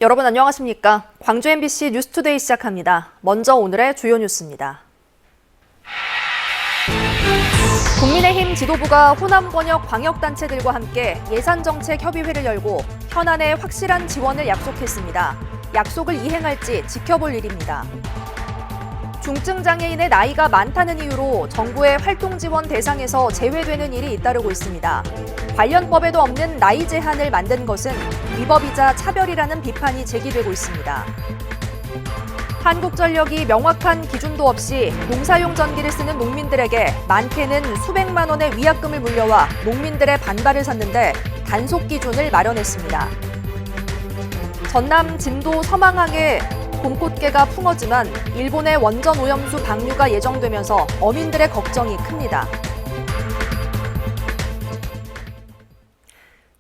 여러분 안녕하십니까? 광주 MBC 뉴스투데이 시작합니다. 먼저 오늘의 주요 뉴스입니다. 국민의힘 지도부가 호남 권역 광역단체들과 함께 예산정책협의회를 열고 현안에 확실한 지원을 약속했습니다. 약속을 이행할지 지켜볼 일입니다. 중증장애인의 나이가 많다는 이유로 정부의 활동 지원 대상에서 제외되는 일이 잇따르고 있습니다. 관련 법에도 없는 나이 제한을 만든 것은 위법이자 차별이라는 비판이 제기되고 있습니다. 한국전력이 명확한 기준도 없이 농사용 전기를 쓰는 농민들에게 많게는 수백만 원의 위약금을 물려와 농민들의 반발을 샀는데 단속 기준을 마련했습니다. 전남 진도 서망항에 봄꽃게가 품어지만 일본의 원전 오염수 방류가 예정되면서 어민들의 걱정이 큽니다.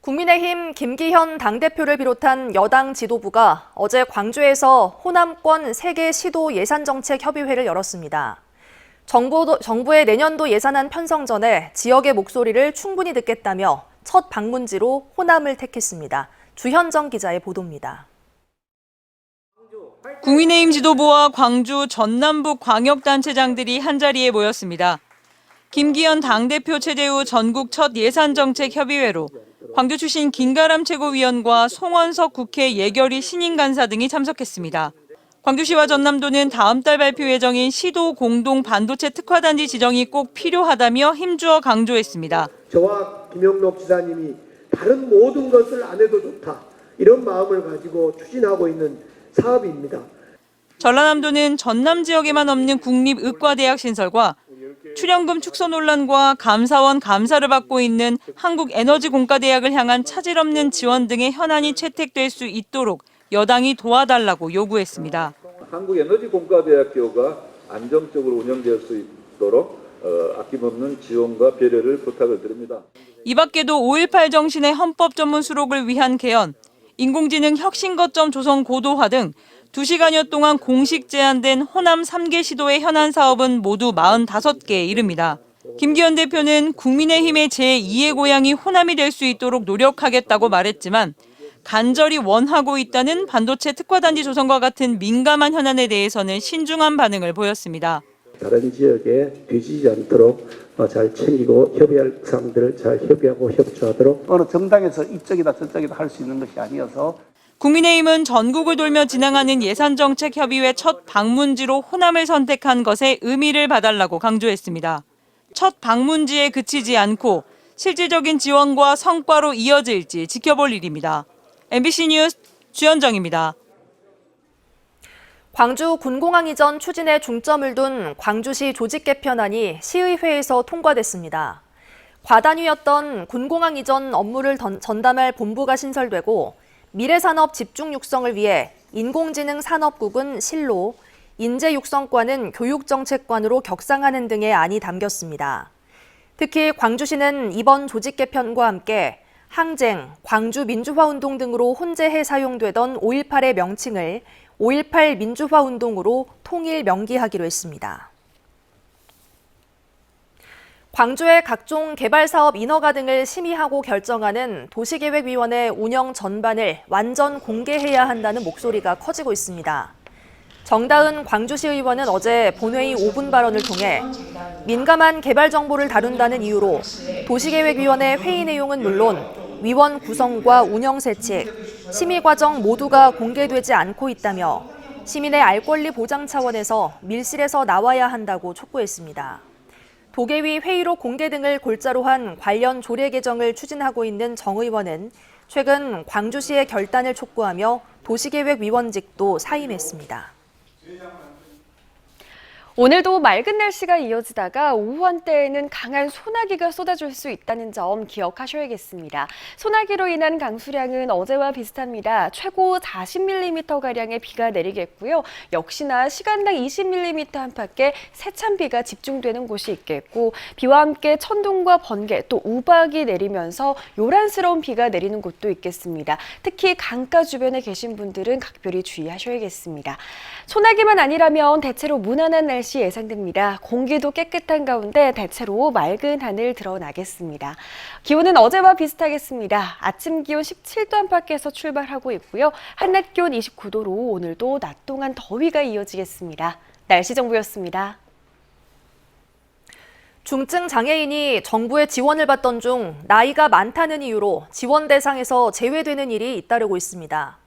국민의힘 김기현 당대표를 비롯한 여당 지도부가 어제 광주에서 호남권 3개 시도 예산정책협의회를 열었습니다. 정부의 내년도 예산안 편성 전에 지역의 목소리를 충분히 듣겠다며 첫 방문지로 호남을 택했습니다. 주현정 기자의 보도입니다. 국민의힘 지도부와 광주 전남북 광역단체장들이 한자리에 모였습니다. 김기현 당대표 체제 후 전국 첫 예산정책협의회로 광주 출신 김가람 최고위원과 송원석 국회 예결위 신임 간사 등이 참석했습니다. 광주시와 전남도는 다음 달 발표 예정인 시도 공동 반도체 특화단지 지정이 꼭 필요하다며 힘주어 강조했습니다. 저와 김영록 지사님이 다른 모든 것을 안 해도 좋다. 이런 마음을 가지고 추진하고 있는 사업입니다. 전라남도는 전남 지역에만 없는 국립의과대학 신설과 출연금 축소 논란과 감사원 감사를 받고 있는 한국에너지공과대학을 향한 차질 없는 지원 등의 현안이 채택될 수 있도록 여당이 도와달라고 요구했습니다. 한국에너지공과대학교가 안정적으로 운영될 수 있도록 아낌없는 지원과 배려를 부탁을 드립니다. 이 밖에도 5.18 정신의 헌법 전문 수록을 위한 개헌, 인공지능 혁신 거점 조성 고도화 등 2시간여 동안 공식 제안된 호남 3개 시도의 현안 사업은 모두 45개에 이릅니다. 김기현 대표는 국민의힘의 제2의 고향이 호남이 될 수 있도록 노력하겠다고 말했지만 간절히 원하고 있다는 반도체 특화단지 조성과 같은 민감한 현안에 대해서는 신중한 반응을 보였습니다. 다른 지역에 뒤지지 않도록 잘 챙기고 협의할 사항들을 잘 협의하고 협조하도록 어느 정당에서 이쪽이다 저쪽이다 할 수 있는 것이 아니어서 국민의힘은 전국을 돌며 진행하는 예산정책협의회 첫 방문지로 호남을 선택한 것에 의미를 봐달라고 강조했습니다. 첫 방문지에 그치지 않고 실질적인 지원과 성과로 이어질지 지켜볼 일입니다. MBC 뉴스 주현정입니다. 광주 군공항 이전 추진에 중점을 둔 광주시 조직 개편안이 시의회에서 통과됐습니다. 과단위였던 군공항 이전 업무를 전담할 본부가 신설되고 미래산업 집중 육성을 위해 인공지능 산업국은 실로, 인재육성과는 교육정책관으로 격상하는 등의 안이 담겼습니다. 특히 광주시는 이번 조직 개편과 함께 항쟁, 광주 민주화운동 등으로 혼재해 사용되던 5.18의 명칭을 5.18 민주화운동으로 통일 명기하기로 했습니다. 광주의 각종 개발사업 인허가 등을 심의하고 결정하는 도시계획위원회 운영 전반을 완전 공개해야 한다는 목소리가 커지고 있습니다. 정다은 광주시 의원은 어제 본회의 5분 발언을 통해 민감한 개발 정보를 다룬다는 이유로 도시계획위원회 회의 내용은 물론 위원 구성과 운영 세칙, 심의 과정 모두가 공개되지 않고 있다며 시민의 알 권리 보장 차원에서 밀실에서 나와야 한다고 촉구했습니다. 도계위 회의록 공개 등을 골자로 한 관련 조례 개정을 추진하고 있는 정 의원은 최근 광주시의 결단을 촉구하며 도시계획위원직도 사임했습니다. 오늘도 맑은 날씨가 이어지다가 오후 한때에는 강한 소나기가 쏟아질 수 있다는 점 기억하셔야겠습니다. 소나기로 인한 강수량은 어제와 비슷합니다. 최고 40mm가량의 비가 내리겠고요. 역시나 시간당 20mm 안팎의 세찬비가 집중되는 곳이 있겠고 비와 함께 천둥과 번개 또 우박이 내리면서 요란스러운 비가 내리는 곳도 있겠습니다. 특히 강가 주변에 계신 분들은 각별히 주의하셔야겠습니다. 소나기만 아니라면 대체로 무난한 날씨 날씨 예상됩니다. 공기도 깨끗한 가운데 대체로 맑은 하늘 드러나겠습니다. 기온은 어제와 비슷하겠습니다. 아침 기온 17도 안팎에서 출발하고 있고요. 한낮 기온 29도로 오늘도 낮 동안 더위가 이어지겠습니다. 날씨 정보였습니다. 중증 장애인이 정부의 지원을 받던 중 나이가 많다는 이유로 지원 대상에서 제외되는 일이 잇따르고 있습니다.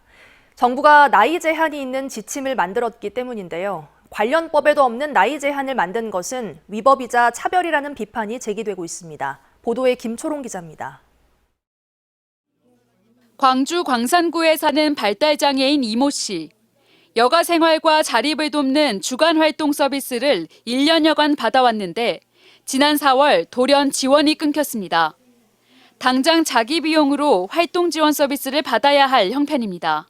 정부가 나이 제한이 있는 지침을 만들었기 때문인데요. 관련 법에도 없는 나이 제한을 만든 것은 위법이자 차별이라는 비판이 제기되고 있습니다. 보도에 김초롱 기자입니다. 광주 광산구에 사는 발달장애인 이모 씨. 여가 생활과 자립을 돕는 주간 활동 서비스를 1년여간 받아왔는데 지난 4월 돌연 지원이 끊겼습니다. 당장 자기 비용으로 활동 지원 서비스를 받아야 할 형편입니다.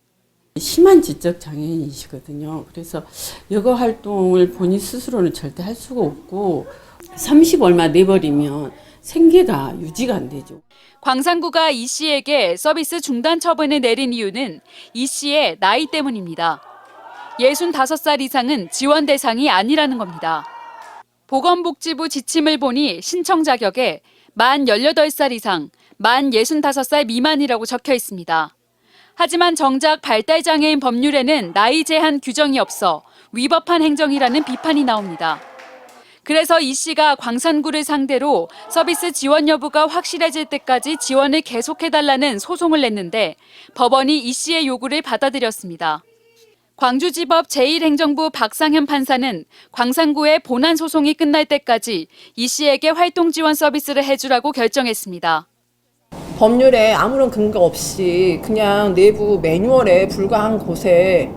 심한 지적 장애인이시거든요. 그래서 여가 활동을 본인 스스로는 절대 할 수가 없고 30 얼마 내버리면 생계가 유지가 안 되죠. 광산구가 이 씨에게 서비스 중단 처분을 내린 이유는 이 씨의 나이 때문입니다. 65살 이상은 지원 대상이 아니라는 겁니다. 보건복지부 지침을 보니 신청 자격에 만 18살 이상, 만 65살 미만이라고 적혀 있습니다. 하지만 정작 발달장애인 법률에는 나이 제한 규정이 없어 위법한 행정이라는 비판이 나옵니다. 그래서 이 씨가 광산구를 상대로 서비스 지원 여부가 확실해질 때까지 지원을 계속해달라는 소송을 냈는데 법원이 이 씨의 요구를 받아들였습니다. 광주지법 제1행정부 박상현 판사는 광산구의 본안 소송이 끝날 때까지 이 씨에게 활동 지원 서비스를 해주라고 결정했습니다. 법률에 아무런 근거 없이 그냥 내부 매뉴얼에 불과한 곳에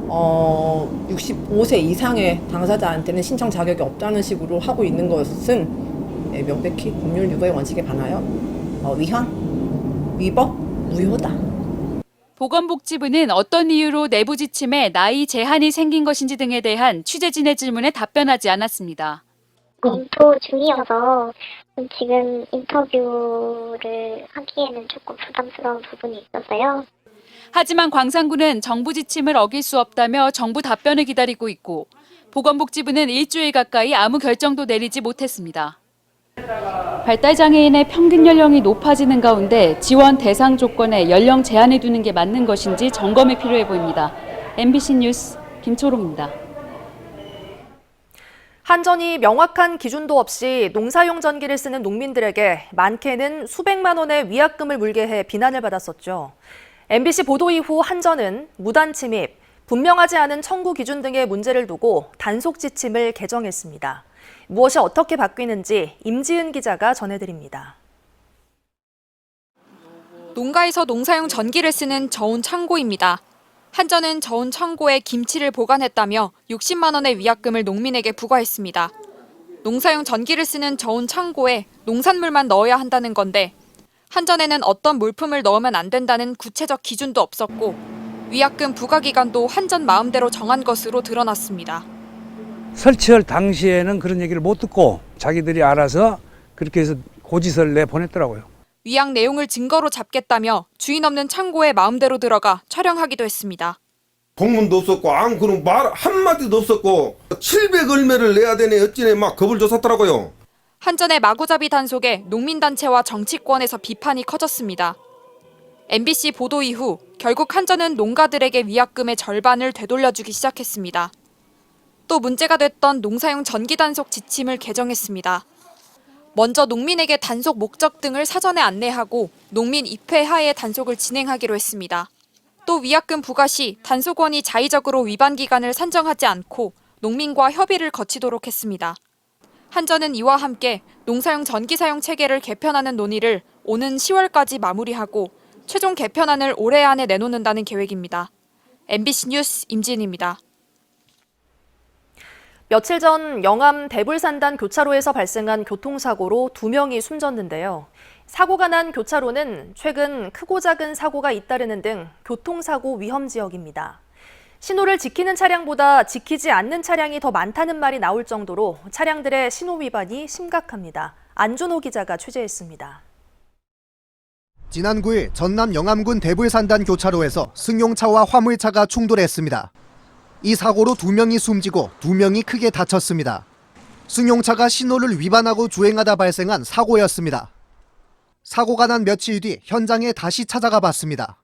65세 이상의 당사자한테는 신청 자격이 없다는 식으로 하고 있는 것은 명백히 법률 유보의 원칙에 반하여 위헌, 위법, 무효다. 보건복지부는 어떤 이유로 내부 지침에 나이 제한이 생긴 것인지 등에 대한 취재진의 질문에 답변하지 않았습니다. 검토 중이어서 지금 인터뷰를 하기에는 조금 부담스러운 부분이 있어서요. 하지만 광산구는 정부 지침을 어길 수 없다며 정부 답변을 기다리고 있고 보건복지부는 일주일 가까이 아무 결정도 내리지 못했습니다. 발달장애인의 평균 연령이 높아지는 가운데 지원 대상 조건에 연령 제한을 두는 게 맞는 것인지 점검이 필요해 보입니다. MBC 뉴스 김초롱입니다. 한전이 명확한 기준도 없이 농사용 전기를 쓰는 농민들에게 많게는 수백만 원의 위약금을 물게 해 비난을 받았었죠. MBC 보도 이후 한전은 무단 침입, 분명하지 않은 청구 기준 등의 문제를 두고 단속 지침을 개정했습니다. 무엇이 어떻게 바뀌는지 임지은 기자가 전해드립니다. 농가에서 농사용 전기를 쓰는 저온 창고입니다. 한전은 저온 창고에 김치를 보관했다며 60만 원의 위약금을 농민에게 부과했습니다. 농사용 전기를 쓰는 저온 창고에 농산물만 넣어야 한다는 건데 한전에는 어떤 물품을 넣으면 안 된다는 구체적 기준도 없었고 위약금 부과 기간도 한전 마음대로 정한 것으로 드러났습니다. 설치할 당시에는 그런 얘기를 못 듣고 자기들이 알아서 그렇게 해서 고지서를 내보냈더라고요. 위약 내용을 증거로 잡겠다며 주인 없는 창고에 마음대로 들어가 촬영하기도 했습니다. 공문도 없었고 그런 말 한마디도 없었고 700 얼마를 내야 되네 어찌네 막 겁을 줬었더라고요. 한전의 마구잡이 단속에 농민단체와 정치권에서 비판이 커졌습니다. MBC 보도 이후 결국 한전은 농가들에게 위약금의 절반을 되돌려주기 시작했습니다. 또 문제가 됐던 농사용 전기 단속 지침을 개정했습니다. 먼저 농민에게 단속 목적 등을 사전에 안내하고 농민 입회 하에 단속을 진행하기로 했습니다. 또 위약금 부과 시 단속원이 자의적으로 위반 기간을 산정하지 않고 농민과 협의를 거치도록 했습니다. 한전은 이와 함께 농사용 전기 사용 체계를 개편하는 논의를 오는 10월까지 마무리하고 최종 개편안을 올해 안에 내놓는다는 계획입니다. MBC 뉴스 임지은입니다. 며칠 전 영암 대불산단 교차로에서 발생한 교통사고로 2명이 숨졌는데요. 사고가 난 교차로는 최근 크고 작은 사고가 잇따르는 등 교통사고 위험 지역입니다. 신호를 지키는 차량보다 지키지 않는 차량이 더 많다는 말이 나올 정도로 차량들의 신호 위반이 심각합니다. 안준호 기자가 취재했습니다. 지난 9일 전남 영암군 대불산단 교차로에서 승용차와 화물차가 충돌했습니다. 이 사고로 2명이 숨지고 2명이 크게 다쳤습니다. 승용차가 신호를 위반하고 주행하다 발생한 사고였습니다. 사고가 난 며칠 뒤 현장에 다시 찾아가 봤습니다.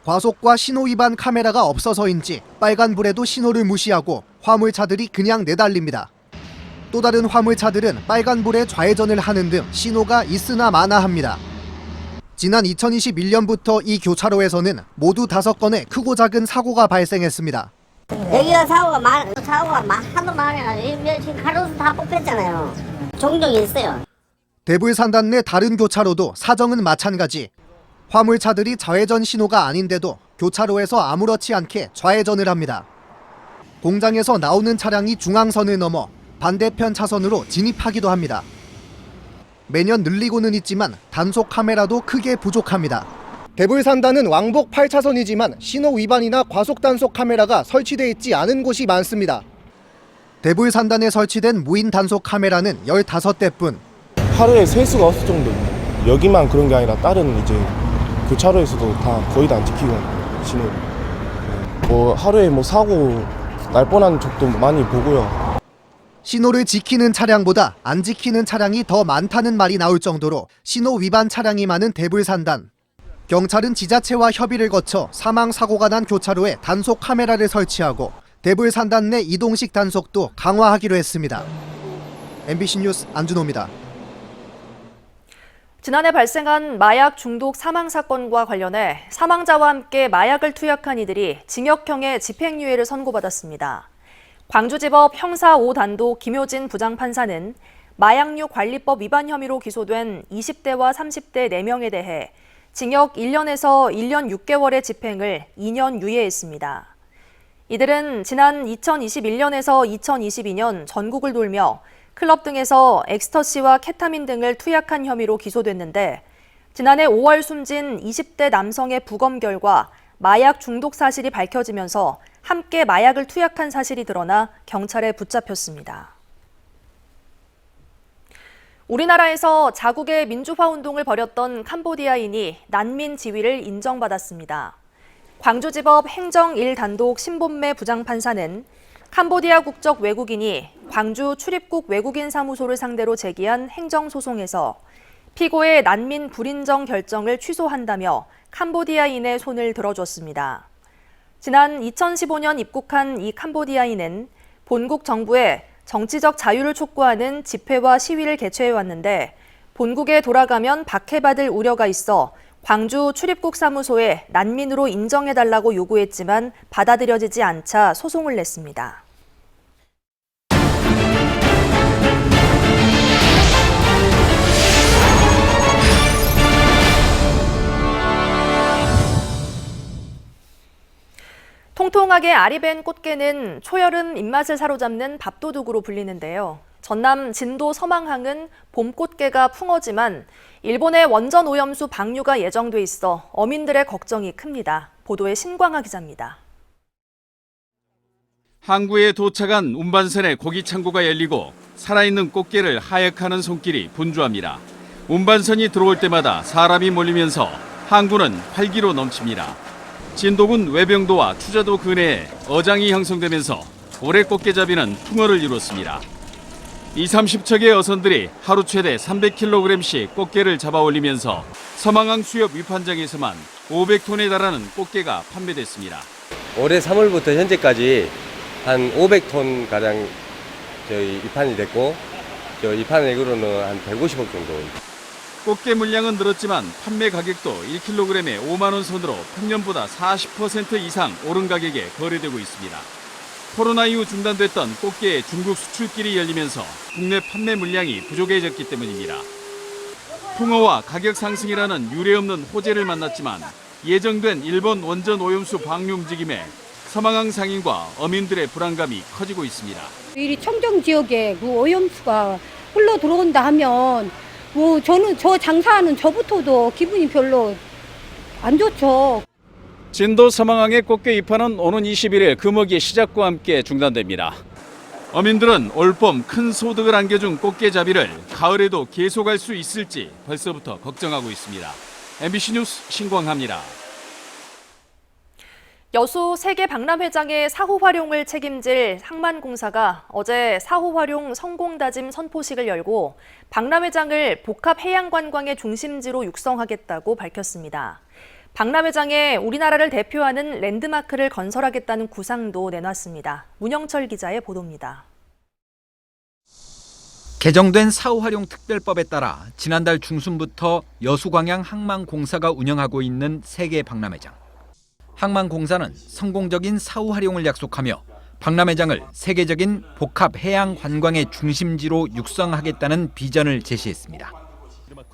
과속과 신호 위반 카메라가 없어서인지 빨간불에도 신호를 무시하고 화물차들이 그냥 내달립니다. 또 다른 화물차들은 빨간불에 좌회전을 하는 등 신호가 있으나 마나합니다. 지난 2021년부터 이 교차로에서는 모두 5건의 크고 작은 사고가 발생했습니다. 여기가 사고가 하도 많아요. 지금 가로수 다 뽑혔잖아요. 종종 있어요. 대불산단 내 다른 교차로도 사정은 마찬가지. 화물차들이 좌회전 신호가 아닌데도 교차로에서 아무렇지 않게 좌회전을 합니다. 공장에서 나오는 차량이 중앙선을 넘어 반대편 차선으로 진입하기도 합니다. 매년 늘리고는 있지만 단속 카메라도 크게 부족합니다. 대불산단은 왕복 8차선이지만 신호 위반이나 과속 단속 카메라가 설치되어 있지 않은 곳이 많습니다. 대불산단에 설치된 무인 단속 카메라는 15대뿐. 하루에 세수가 없을 정도입니다. 여기만 그런 게 아니라 다른 이제 교차로에서도 다 거의 다 안 지키고 신호를. 하루에 사고 날 뻔한 적도 많이 보고요. 신호를 지키는 차량보다 안 지키는 차량이 더 많다는 말이 나올 정도로 신호 위반 차량이 많은 대불산단. 경찰은 지자체와 협의를 거쳐 사망 사고가 난 교차로에 단속 카메라를 설치하고 대불산단 내 이동식 단속도 강화하기로 했습니다. MBC 뉴스 안준호입니다. 지난해 발생한 마약 중독 사망 사건과 관련해 사망자와 함께 마약을 투약한 이들이 징역형의 집행유예를 선고받았습니다. 광주지법 형사 5단독 김효진 부장판사는 마약류 관리법 위반 혐의로 기소된 20대와 30대 4명에 대해 징역 1년에서 1년 6개월의 집행을 2년 유예했습니다. 이들은 지난 2021년에서 2022년 전국을 돌며 클럽 등에서 엑스터시와 케타민 등을 투약한 혐의로 기소됐는데 지난해 5월 숨진 20대 남성의 부검 결과 마약 중독 사실이 밝혀지면서 함께 마약을 투약한 사실이 드러나 경찰에 붙잡혔습니다. 우리나라에서 자국의 민주화 운동을 벌였던 캄보디아인이 난민 지위를 인정받았습니다. 광주지법 행정 1단독 신본매 부장판사는 캄보디아 국적 외국인이 광주 출입국 외국인 사무소를 상대로 제기한 행정소송에서 피고의 난민 불인정 결정을 취소한다며 캄보디아인의 손을 들어줬습니다. 지난 2015년 입국한 이 캄보디아인은 본국 정부에 정치적 자유를 촉구하는 집회와 시위를 개최해왔는데 본국에 돌아가면 박해받을 우려가 있어 광주 출입국 사무소에 난민으로 인정해달라고 요구했지만 받아들여지지 않자 소송을 냈습니다. 통통하게 알이 밴 꽃게는 초여름 입맛을 사로잡는 밥도둑으로 불리는데요. 전남 진도 서망항은 봄꽃게가 풍어지만 일본의 원전 오염수 방류가 예정돼 있어 어민들의 걱정이 큽니다. 보도에 신광하 기자입니다. 항구에 도착한 운반선의 고기 창고가 열리고 살아있는 꽃게를 하역하는 손길이 분주합니다. 운반선이 들어올 때마다 사람이 몰리면서 항구는 활기로 넘칩니다. 진도군 외병도와 추자도 근해에 어장이 형성되면서 올해 꽃게잡이는 풍어를 이뤘습니다. 20-30척의 어선들이 하루 최대 300kg씩 꽃게를 잡아 올리면서 서망항 수협 위판장에서만 500톤에 달하는 꽃게가 판매됐습니다. 올해 3월부터 현재까지 한 500톤 가량 저희 입판이 됐고 입판액으로는 한 150억 정도. 꽃게 물량은 늘었지만 판매 가격도 1kg에 5만 원 선으로 평년보다 40% 이상 오른 가격에 거래되고 있습니다. 코로나 이후 중단됐던 꽃게의 중국 수출길이 열리면서 국내 판매 물량이 부족해졌기 때문입니다. 풍어와 가격 상승이라는 유례없는 호재를 만났지만 예정된 일본 원전 오염수 방류 움직임에 서망항 상인과 어민들의 불안감이 커지고 있습니다. 이 청정 지역에 그 오염수가 흘러 들어온다 하면 저는 저 장사하는 저부터도 기분이 별로 안 좋죠. 진도 서망항의 꽃게 입판은 오는 21일 금어기 시작과 함께 중단됩니다. 어민들은 올봄 큰 소득을 안겨준 꽃게잡이를 가을에도 계속할 수 있을지 벌써부터 걱정하고 있습니다. MBC 뉴스 신광하입니다. 여수 세계 박람회장의 사후 활용을 책임질 항만공사가 어제 사후 활용 성공 다짐 선포식을 열고 박람회장을 복합 해양 관광의 중심지로 육성하겠다고 밝혔습니다. 박람회장에 우리나라를 대표하는 랜드마크를 건설하겠다는 구상도 내놨습니다. 문영철 기자의 보도입니다. 개정된 사후 활용 특별법에 따라 지난달 중순부터 여수광양 항만공사가 운영하고 있는 세계 박람회장. 항만공사는 성공적인 사후 활용을 약속하며 박람회장을 세계적인 복합 해양 관광의 중심지로 육성하겠다는 비전을 제시했습니다.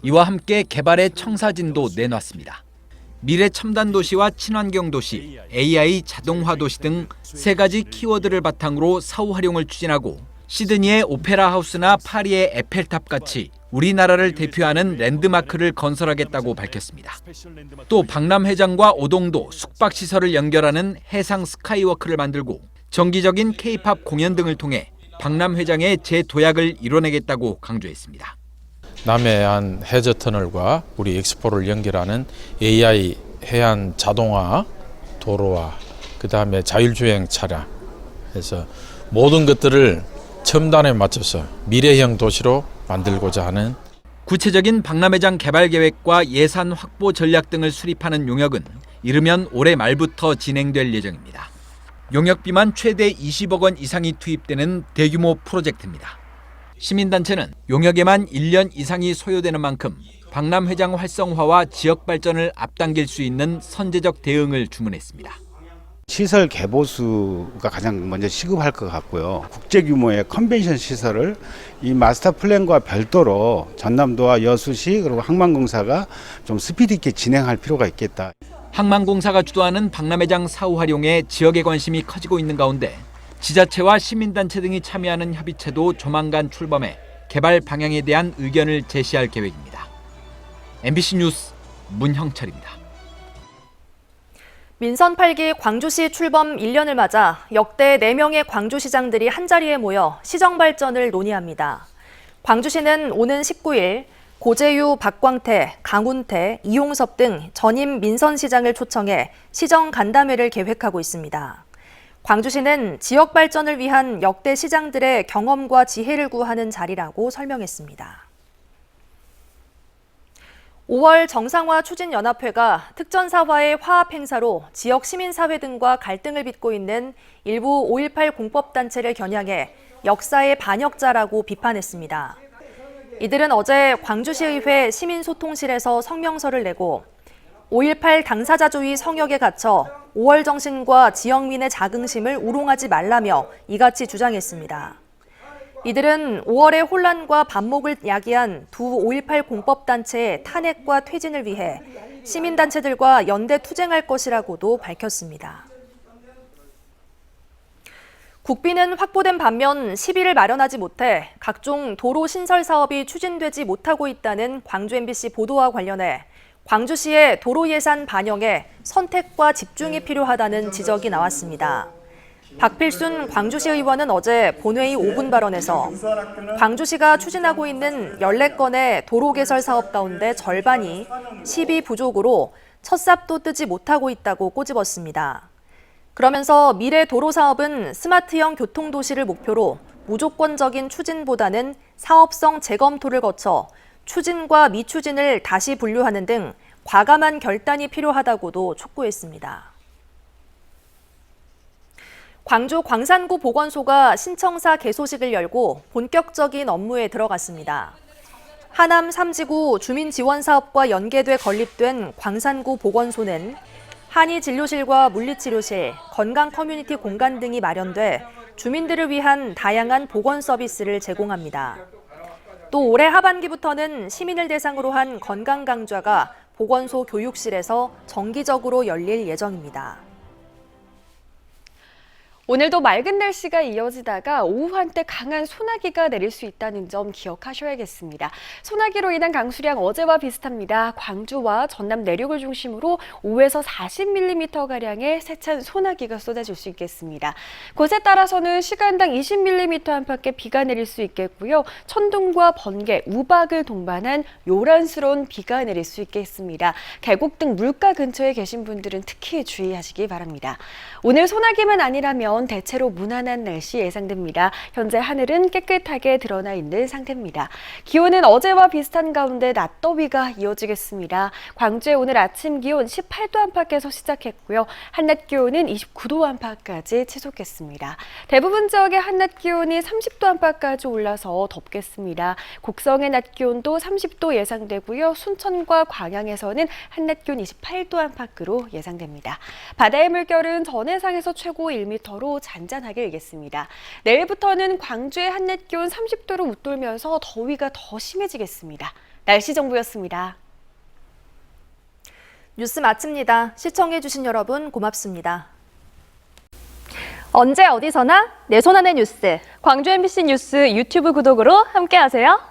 이와 함께 개발의 청사진도 내놨습니다. 미래 첨단 도시와 친환경 도시, AI 자동화 도시 등 세 가지 키워드를 바탕으로 사후 활용을 추진하고 시드니의 오페라 하우스나 파리의 에펠탑 같이 우리나라를 대표하는 랜드마크를 건설하겠다고 밝혔습니다. 또 박람회장과 오동도 숙박시설을 연결하는 해상 스카이워크를 만들고 정기적인 K-팝 공연 등을 통해 박람회장의 재도약을 이뤄내겠다고 강조했습니다. 남해안 해저터널과 우리 엑스포를 연결하는 AI 해안 자동화 도로와 그다음에 자율주행 차량 해서 모든 것들을 첨단에 맞춰서 미래형 도시로 만들고자 하는 구체적인 박람회장 개발 계획과 예산 확보 전략 등을 수립하는 용역은 이르면 올해 말부터 진행될 예정입니다. 용역비만 최대 20억 원 이상이 투입되는 대규모 프로젝트입니다. 시민단체는 용역에만 1년 이상이 소요되는 만큼 박람회장 활성화와 지역 발전을 앞당길 수 있는 선제적 대응을 주문했습니다. 시설 개보수가 가장 먼저 시급할 것 같고요. 국제 규모의 컨벤션 시설을 이 마스터 플랜과 별도로 전남도와 여수시 그리고 항만공사가 좀 스피드 있게 진행할 필요가 있겠다. 항만공사가 주도하는 박람회장 사후 활용에 지역의 관심이 커지고 있는 가운데 지자체와 시민단체 등이 참여하는 협의체도 조만간 출범해 개발 방향에 대한 의견을 제시할 계획입니다. MBC 뉴스 문형철입니다. 민선 8기 광주시 출범 1년을 맞아 역대 4명의 광주시장들이 한자리에 모여 시정 발전을 논의합니다. 광주시는 오는 19일 고재유, 박광태, 강운태, 이용섭 등 전임 민선시장을 초청해 시정 간담회를 계획하고 있습니다. 광주시는 지역 발전을 위한 역대 시장들의 경험과 지혜를 구하는 자리라고 설명했습니다. 5월 정상화 추진연합회가 특전사와의 화합 행사로 지역 시민사회 등과 갈등을 빚고 있는 일부 5.18 공법단체를 겨냥해 역사의 반역자라고 비판했습니다. 이들은 어제 광주시의회 시민소통실에서 성명서를 내고 5.18 당사자주의 성역에 갇혀 5월 정신과 지역민의 자긍심을 우롱하지 말라며 이같이 주장했습니다. 이들은 5월의 혼란과 반목을 야기한 두 5.18 공법단체의 탄핵과 퇴진을 위해 시민단체들과 연대 투쟁할 것이라고도 밝혔습니다. 국비는 확보된 반면 시비를 마련하지 못해 각종 도로 신설 사업이 추진되지 못하고 있다는 광주 MBC 보도와 관련해 광주시의 도로 예산 반영에 선택과 집중이 필요하다는 지적이 나왔습니다. 박필순 광주시 의원은 어제 본회의 5분 발언에서 광주시가 추진하고 있는 14건의 도로 개설 사업 가운데 절반이 시비 부족으로 첫 삽도 뜨지 못하고 있다고 꼬집었습니다. 그러면서 미래 도로 사업은 스마트형 교통도시를 목표로 무조건적인 추진보다는 사업성 재검토를 거쳐 추진과 미추진을 다시 분류하는 등 과감한 결단이 필요하다고도 촉구했습니다. 광주 광산구 보건소가 신청사 개소식을 열고 본격적인 업무에 들어갔습니다. 하남 3지구 주민지원사업과 연계돼 건립된 광산구 보건소는 한의진료실과 물리치료실, 건강 커뮤니티 공간 등이 마련돼 주민들을 위한 다양한 보건 서비스를 제공합니다. 또 올해 하반기부터는 시민을 대상으로 한 건강 강좌가 보건소 교육실에서 정기적으로 열릴 예정입니다. 오늘도 맑은 날씨가 이어지다가 오후 한때 강한 소나기가 내릴 수 있다는 점 기억하셔야겠습니다. 소나기로 인한 강수량 어제와 비슷합니다. 광주와 전남 내륙을 중심으로 5에서 40mm가량의 세찬 소나기가 쏟아질 수 있겠습니다. 곳에 따라서는 시간당 20mm 안팎의 비가 내릴 수 있겠고요. 천둥과 번개, 우박을 동반한 요란스러운 비가 내릴 수 있겠습니다. 계곡 등 물가 근처에 계신 분들은 특히 주의하시기 바랍니다. 오늘 소나기만 아니라면 대체로 무난한 날씨 예상됩니다. 현재 하늘은 깨끗하게 드러나 있는 상태입니다. 기온은 어제와 비슷한 가운데 낮더위가 이어지겠습니다. 광주의 오늘 아침 기온 18도 안팎에서 시작했고요. 한낮 기온은 29도 안팎까지 치솟겠습니다. 대부분 지역의 한낮 기온이 30도 안팎까지 올라서 덥겠습니다. 곡성의 낮 기온도 30도 예상되고요. 순천과 광양에서는 한낮 기온 28도 안팎으로 예상됩니다. 바다의 물결은 전해상에서 최고 1m로 잔잔하게 일겠습니다. 내일부터는 광주의 한낮 기온 30도로 웃돌면서 더위가 더 심해지겠습니다. 날씨 정보였습니다. 뉴스 마칩니다. 시청해주신 여러분 고맙습니다. 언제 어디서나 내 손 안의 뉴스. 광주 MBC 뉴스 유튜브 구독으로 함께하세요.